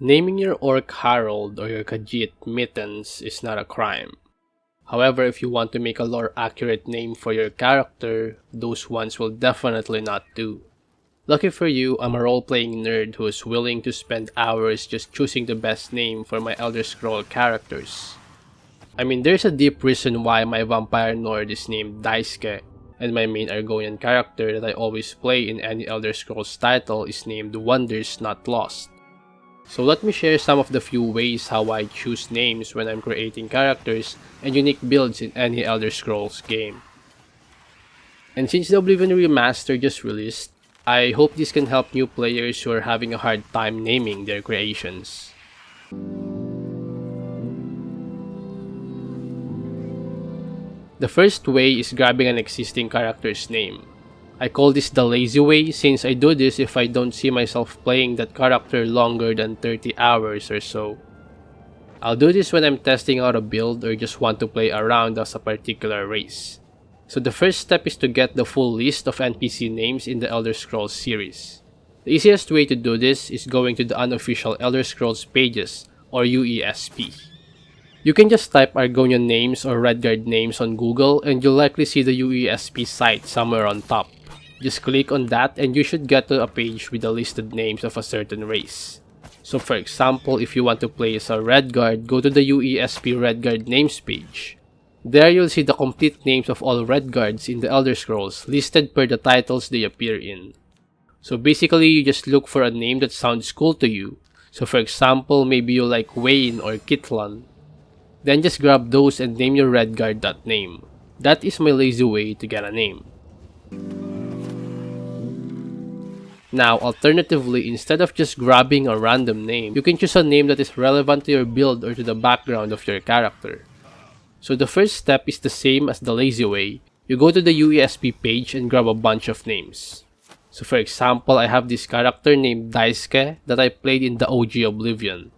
Naming your orc Harold or your Khajiit Mittens is not a crime. However, if you want to make a lore accurate name for your character, those ones will definitely not do. Lucky for you, I'm a role-playing nerd who is willing to spend hours just choosing the best name for my Elder Scroll characters. I mean, there's a deep reason why my vampire nord is named Daisuke, and my main Argonian character that I always play in any Elder Scrolls title is named Wonders Not Lost. So let me share some of the few ways how I choose names when I'm creating characters and unique builds in any Elder Scrolls game. And since the Oblivion Remaster just released, I hope this can help new players who are having a hard time naming their creations. The first way is grabbing an existing character's name. I call this the lazy way since I do this if I don't see myself playing that character longer than 30 hours or so. I'll do this when I'm testing out a build or just want to play around as a particular race. So the first step is to get the full list of NPC names in the Elder Scrolls series. The easiest way to do this is going to the unofficial Elder Scrolls pages or UESP. You can just type Argonian names or Redguard names on Google and you'll likely see the UESP site somewhere on top. Just click on that and you should get to a page with the listed names of a certain race. So for example, if you want to play as a Redguard, go to the UESP Redguard names page. There you'll see the complete names of all Redguards in the Elder Scrolls listed per the titles they appear in. So basically you just look for a name that sounds cool to you. So for example, maybe you like Wayne or Kitlan. Then just grab those and name your Redguard that name. That is my lazy way to get a name. Now, alternatively, instead of just grabbing a random name, you can choose a name that is relevant to your build or to the background of your character. So the first step is the same as the lazy way. You go to the UESP page and grab a bunch of names. So for example, I have this character named Daisuke that I played in the OG Oblivion.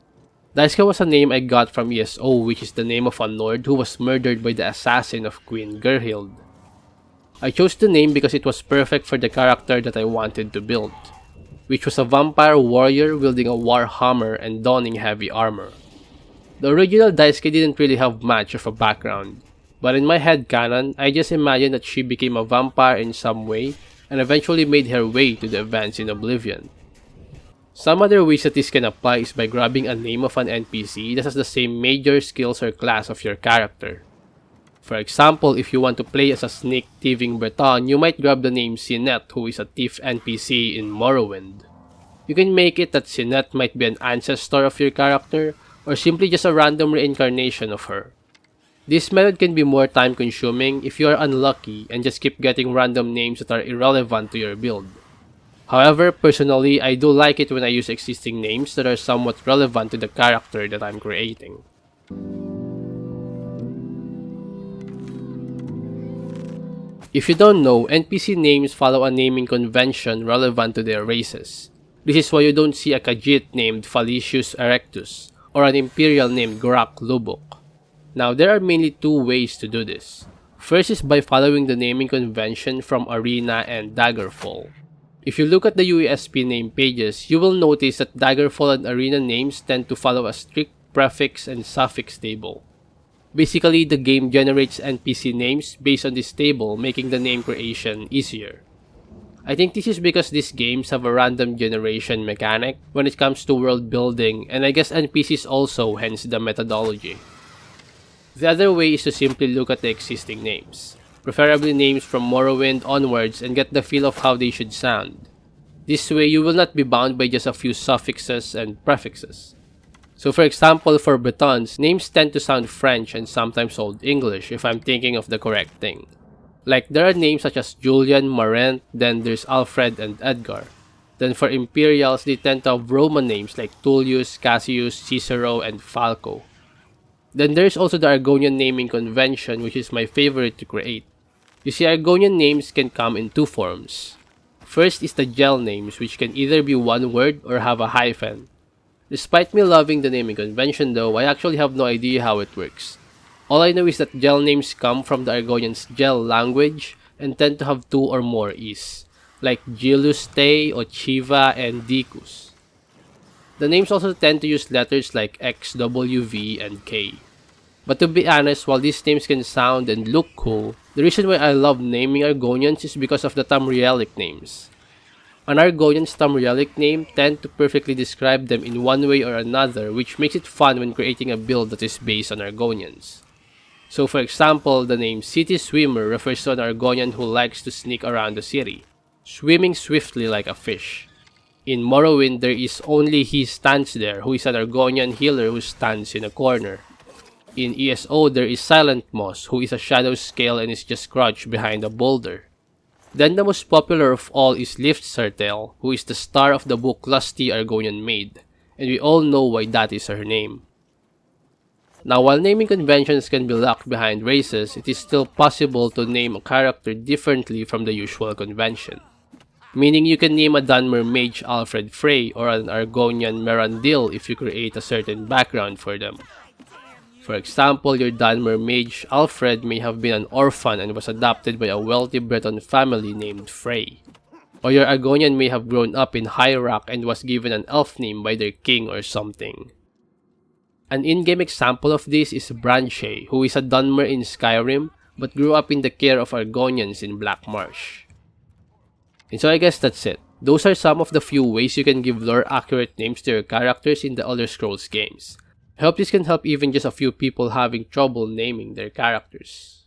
Daisuke was a name I got from ESO, which is the name of a Nord who was murdered by the assassin of Queen Gerhild. I chose the name because it was perfect for the character that I wanted to build, which was a vampire warrior wielding a war hammer and donning heavy armor. The original Daisuke didn't really have much of a background, but in my headcanon, I just imagined that she became a vampire in some way and eventually made her way to the events in Oblivion. Some other ways that this can apply is by grabbing a name of an NPC that has the same major skills or class of your character. For example, if you want to play as a sneak thieving Breton, you might grab the name Sinet, who is a thief NPC in Morrowind. You can make it that Sinet might be an ancestor of your character, or simply just a random reincarnation of her. This method can be more time consuming if you are unlucky and just keep getting random names that are irrelevant to your build. However, personally, I do like it when I use existing names that are somewhat relevant to the character that I'm creating. If you don't know, NPC names follow a naming convention relevant to their races. This is why you don't see a Khajiit named Falicius Erectus or an Imperial named Gorak Lubuk. Now, there are mainly two ways to do this. First is by following the naming convention from Arena and Daggerfall. If you look at the UESP name pages, you will notice that Daggerfall and Arena names tend to follow a strict prefix and suffix table. Basically, the game generates NPC names based on this table, making the name creation easier. I think this is because these games have a random generation mechanic when it comes to world building, and I guess NPCs also, hence the methodology. The other way is to simply look at the existing names, preferably names from Morrowind onwards, and get the feel of how they should sound. This way, you will not be bound by just a few suffixes and prefixes. So for example, for Bretons, names tend to sound French and sometimes Old English if I'm thinking of the correct thing. Like there are names such as Julian, Marent, then there's Alfred and Edgar. Then for Imperials, they tend to have Roman names like Tullius, Cassius, Cicero, and Falco. Then there's also the Argonian naming convention, which is my favorite to create. You see, Argonian names can come in two forms. First is the gel names, which can either be one word or have a hyphen. Despite me loving the naming convention though, I actually have no idea how it works. All I know is that gel names come from the Argonians' gel language and tend to have two or more E's, like Giluste, Ochiva, and Dicus. The names also tend to use letters like X, W, V, and K. But to be honest, while these names can sound and look cool, the reason why I love naming Argonians is because of the Tamrielic names. An Argonian's Tamrielic name tend to perfectly describe them in one way or another, which makes it fun when creating a build that is based on Argonians. So for example, the name City Swimmer refers to an Argonian who likes to sneak around the city, swimming swiftly like a fish. In Morrowind, there is only He Stands There, who is an Argonian healer who stands in a corner. In ESO, there is Silent Moss, who is a shadow scale and is just crouched behind a boulder. Then the most popular of all is Lift Sartell, who is the star of the book Lusty Argonian Maid, and we all know why that is her name. Now, while naming conventions can be locked behind races, it is still possible to name a character differently from the usual convention. Meaning you can name a Dunmer Mage Alfred Frey or an Argonian Merandil if you create a certain background for them. For example, your Dunmer Mage Alfred may have been an orphan and was adopted by a wealthy Breton family named Frey. Or your Argonian may have grown up in High Rock and was given an elf name by their king or something. An in-game example of this is Branche, who is a Dunmer in Skyrim but grew up in the care of Argonians in Black Marsh. And so I guess that's it. Those are some of the few ways you can give lore-accurate names to your characters in the Elder Scrolls games. I hope this can help even just a few people having trouble naming their characters.